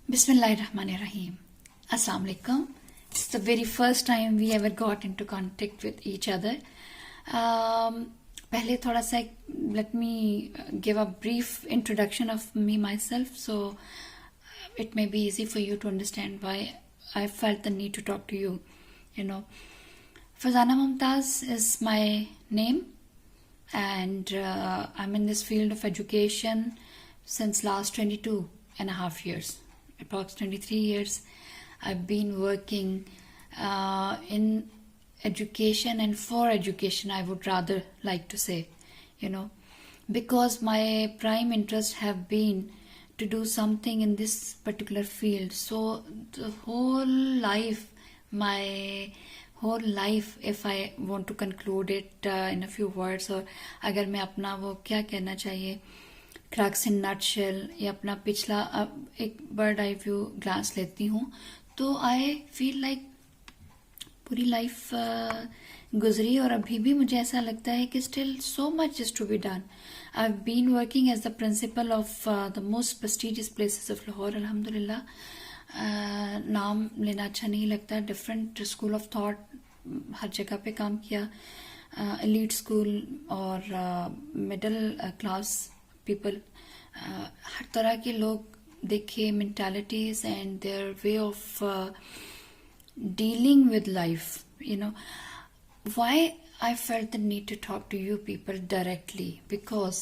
Bismillahirrahmanirrahim. Assalamu alaikum. It's the very first time we ever got into contact with each other. पहले थोड़ा सा let me give a brief introduction of me myself, so it may be easy for you to understand why I felt the need to talk to you. Farzana Mumtaz is my name, and I'm in this field of education since last 22 and a half years. Approximately 23 years I've been working in education and for education, I would rather like to say, because my prime interest have been to do something in this particular field. So the whole life, my whole life, if I want to conclude it in a few words, or अगर मैं अपना वो क्या कहना चाहिए crux in nutshell या अपना पिछला एक बर्ड आई व्यू ग्लांस लेती हूँ, तो आई फील लाइक पूरी लाइफ गुजरी और अभी भी मुझे ऐसा लगता है कि still so much is to be done. I have been working as the principal of the most prestigious places of Lahore. अल्हम्दुलिल्लाह, नाम लेना अच्छा नहीं लगता. डिफरेंट स्कूल ऑफ थॉट हर जगह पे काम किया, एलीट स्कूल और मिडिल क्लास पीपल, हर तरह के लोग देखे, mentalities and their way of dealing with life. Why I felt the need to talk to you people directly, because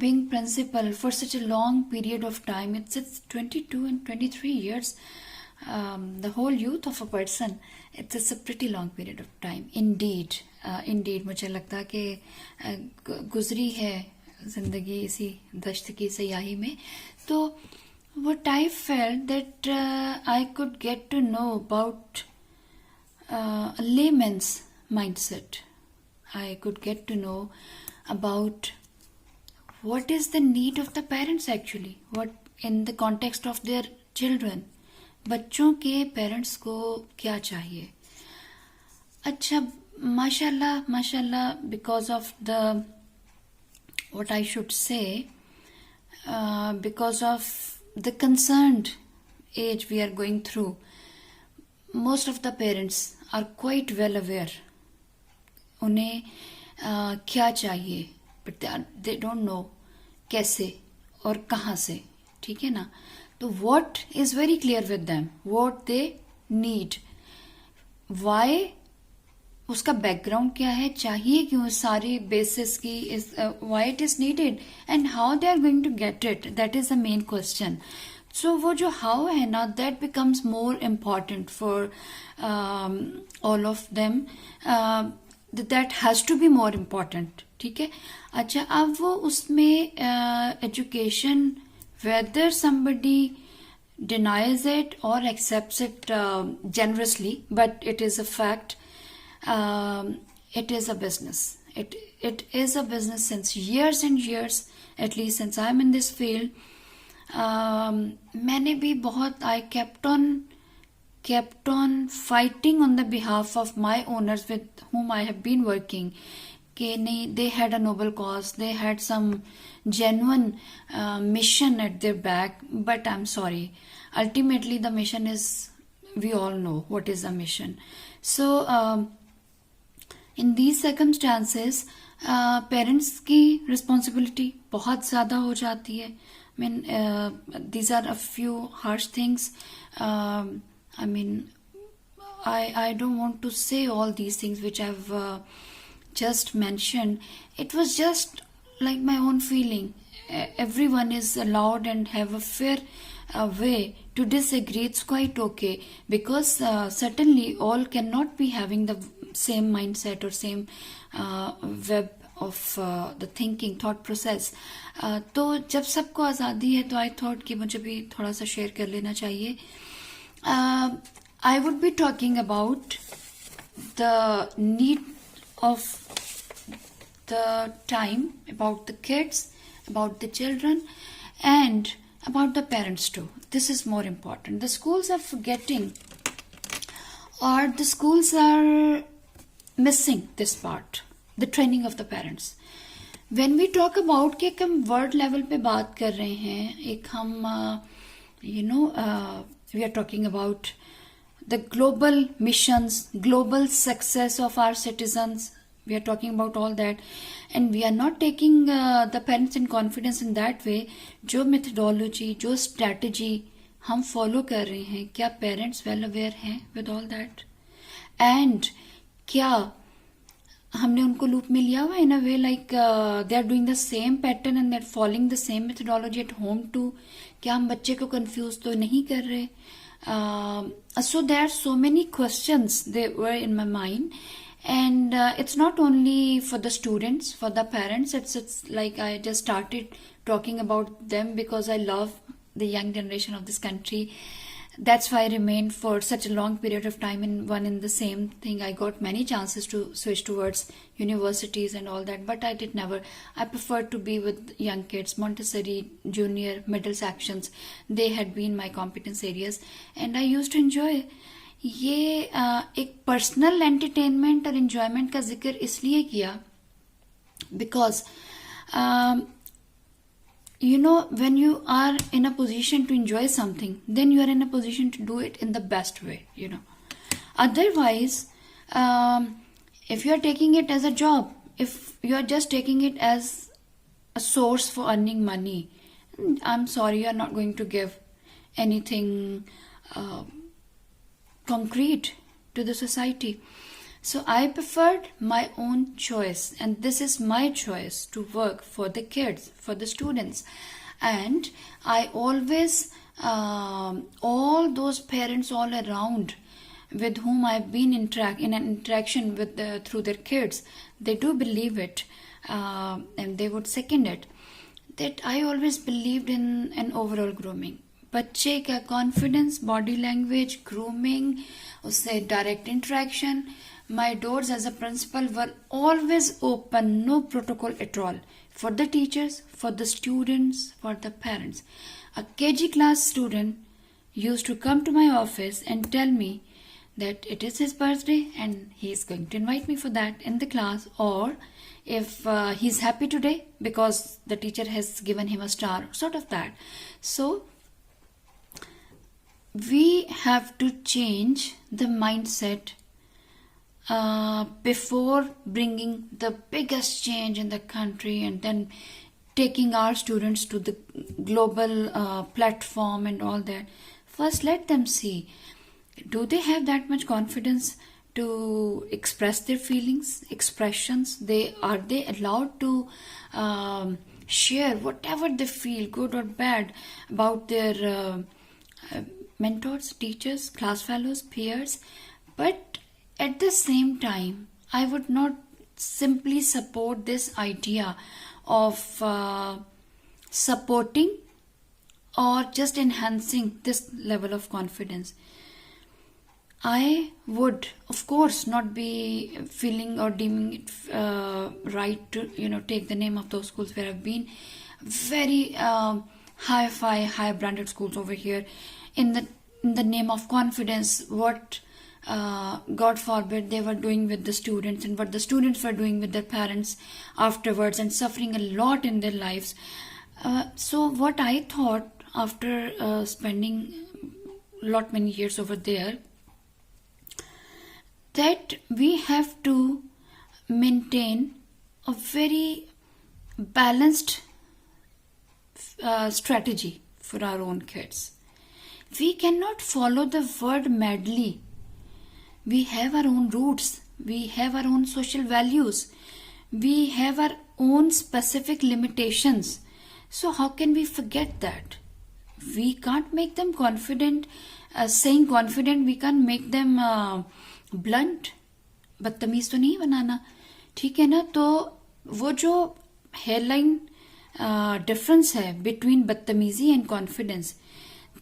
being principal for such a long period of time, it's 22 and 23 years, the whole youth of a person, it's a pretty long period of time. Indeed मुझे लगता कि गुजरी है जिंदगी इसी दश्त की सयाही में. तो what I felt that I could get to know about a layman's mindset. I could get to know about what is the need of the parents actually, what in the context of their children. बच्चों के parents को क्या चाहिए. अच्छा, माशाल्लाह, because of the, what I should say, because of the concerned age we are going through, most of the parents are quite well aware उन्हें क्या चाहिए, but they don't know कैसे और कहाँ से. ठीक है ना. तो what is very clear with them, what they need, why, उसका बैकग्राउंड क्या है, चाहिए क्यों, सारी बेसिस की why it is needed and how they are going to get it, that is the main question. So वो जो हाउ है ना, that becomes more important for all of them, that has to be more important. ठीक है. अच्छा, अब वो उसमें education, whether somebody denies it or accepts it generously, but it is a fact. It is a business. It is a business since years and years, at least since I'm in this field. मैंने भी बहुत I kept on fighting on the behalf of my owners with whom I have been working. कि नहीं, they had a noble cause, they had some genuine mission at their back, but I'm sorry, ultimately the mission is, we all know what is the mission. So in these circumstances parents की responsibility बहुत ज़्यादा हो जाती है. I mean, these are a few harsh things. I mean, I don't want to say all these things which I've just mentioned. It was just like my own feeling. Everyone is allowed and have a fair way to disagree. It's quite okay, because certainly all cannot be having the same mindset or same web of the thinking thought process. तो जब सबको आज़ादी है तो I thought कि मुझे भी थोड़ा सा शेयर कर लेना चाहिए. I would be talking about the need of the time, about the kids, about the children, and about the parents too. This is more important. The schools are forgetting, or the schools are missing this part, the training of the parents. When we talk about कि हम world level पे बात कर रहे हैं, एक हम we are talking about the global missions, global success of our citizens. We are talking about all that, and we are not taking the parents in confidence in that way. जो methodology, जो strategy हम follow कर रहे हैं, क्या parents well aware हैं with all that? And क्या हमने उनको लूप में लिया हुआ in a way like they are doing the same pattern and they are following the same methodology at home too? क्या हम बच्चे को कंफ्यूज तो नहीं कर रहे? So there are so many questions they were in my mind, and it's not only for the students, for the parents. It's like I just started talking about them because I love the young generation of this country. That's why I remained for such a long period of time in the same thing. I got many chances to switch towards universities and all that, but I did never. I preferred to be with young kids. Montessori, junior, middle sections, they had been my competence areas, and I used to enjoy. ये एक personal entertainment और enjoyment का जिक्र इसलिए किया because when you are in a position to enjoy something, then you are in a position to do it in the best way. Otherwise, if you are taking it as a job, if you are just taking it as a source for earning money, I'm sorry, you are not going to give anything concrete to the society. So I preferred my own choice, and this is my choice to work for the kids, for the students. And I always, all those parents all around with whom I've been in an interaction with through their kids, they do believe it, and they would second it, that I always believed in an overall grooming. बच्चे का confidence, body language, grooming, उससे direct interaction. My doors as a principal were always open, no protocol at all, for the teachers, for the students, for the parents. A KG class student used to come to my office and tell me that it is his birthday and he is going to invite me for that in the class, or if he's happy today because the teacher has given him a star, sort of that. So we have to change the mindset before bringing the biggest change in the country and then taking our students to the global platform and all that. First, let them see, do they have that much confidence to express their feelings, expressions? Are they allowed to share whatever they feel, good or bad, about their mentors, teachers, class fellows, peers? But at the same time, I would not simply support this idea of supporting or just enhancing this level of confidence. I would, of course, not be feeling or deeming it right to, take the name of those schools where I've been. Very hi-fi, high-branded schools over here. In the name of confidence, what God forbid they were doing with the students and what the students were doing with their parents afterwards, and suffering a lot in their lives. So what I thought after spending many years over there, that we have to maintain a very balanced strategy for our own kids. We cannot follow the word madly. We have our own roots. We have our own social values. We have our own specific limitations. So how can we forget that? We can't make them confident. Saying confident, we can't make them blunt. बदतमीज तो नहीं बनाना, ठीक है ना? तो वो जो hairline difference है between बदतमीजी and confidence,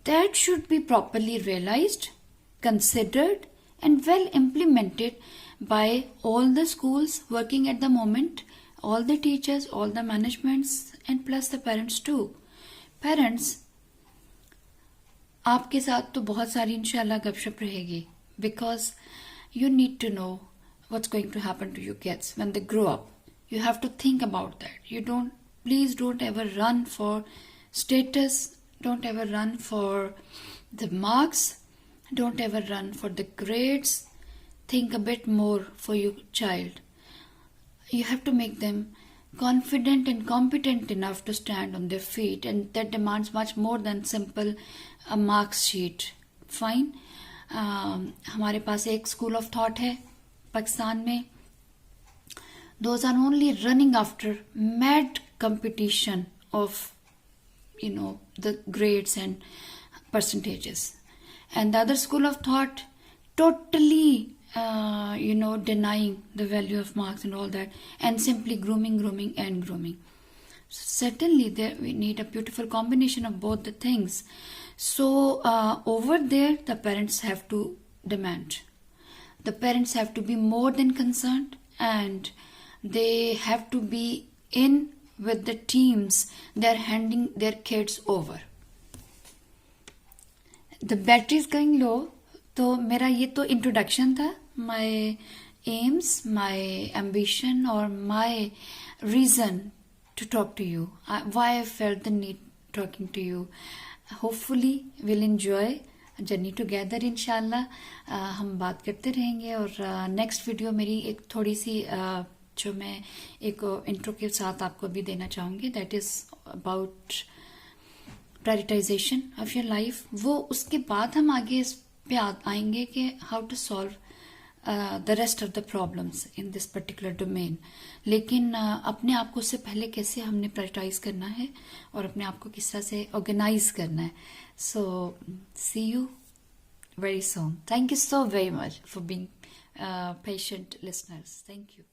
that should be properly realized, considered, and well implemented by all the schools working at the moment, all the teachers, all the managements, and plus the parents too. Parents, आपके साथ तो बहुत सारी इंशाल्लाह गपशप रहेगी, because you need to know what's going to happen to your kids when they grow up. You have to think about that. Please don't ever run for status, Don't ever run for the marks. Don't ever run for the grades. Think a bit more for your child. You have to make them confident and competent enough to stand on their feet, and that demands much more than simple a marks sheet. Fine. हमारे पास एक school of thought है पाकिस्तान में. Those are only running after mad competition of the grades and percentages, and the other school of thought totally denying the value of marks and all that, and simply grooming. Certainly we need a beautiful combination of both the things. So over there the parents have to demand, the parents have to be more than concerned, and they have to be in with the teams they're handing their kids over. The battery is going low. तो मेरा ये तो introduction था, my aims, my ambition or my reason to talk to you, why I felt the need talking to you. Hopefully we'll enjoy journey together इंशाल्लाह. हम बात करते रहेंगे. और नेक्स्ट वीडियो मेरी एक थोड़ी सी जो मैं एक इंट्रो के साथ आपको भी देना चाहूँगी, that is about prioritization of your life. वो उसके बाद हम आगे इस पे आएंगे कि how to solve the rest of the problems in this particular domain. लेकिन अपने आप को उससे पहले कैसे हमने प्रायोरिटाइज करना है और अपने आप को किस तरह से ऑर्गेनाइज करना है. So see you very soon. Thank you so very much for being patient listeners. Thank you.